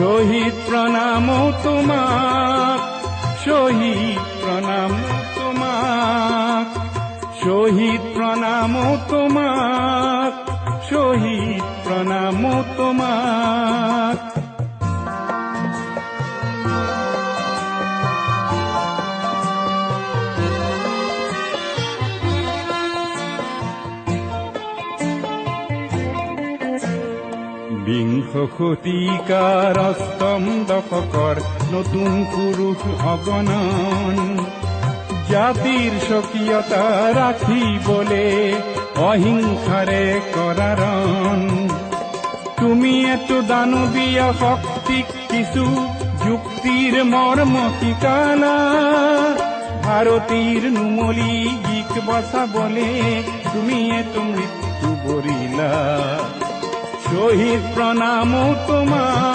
শহীদ প্রণাম তোমার, শহীদ প্রণাম তোমার, শহীদ প্রণাম তোমার, শহীদ প্রণাম তোমার। বিংশ শতিকাৰ অষ্টম দশকৰ নতুন পুৰুষ অগণন, জাতিৰ স্বকীয়তা ৰাখিবলে অহিংসাৰে কৰাৰণ। তুমি এতো দানৱীয় শক্তিক কিছু যুক্তিৰ মৰ্ম শিকালা, ভাৰতীৰ নুমলী গীক বচাবলে তুমি এতো মৃত্যু বৰিলা। শহীদ প্রণাম তোমার।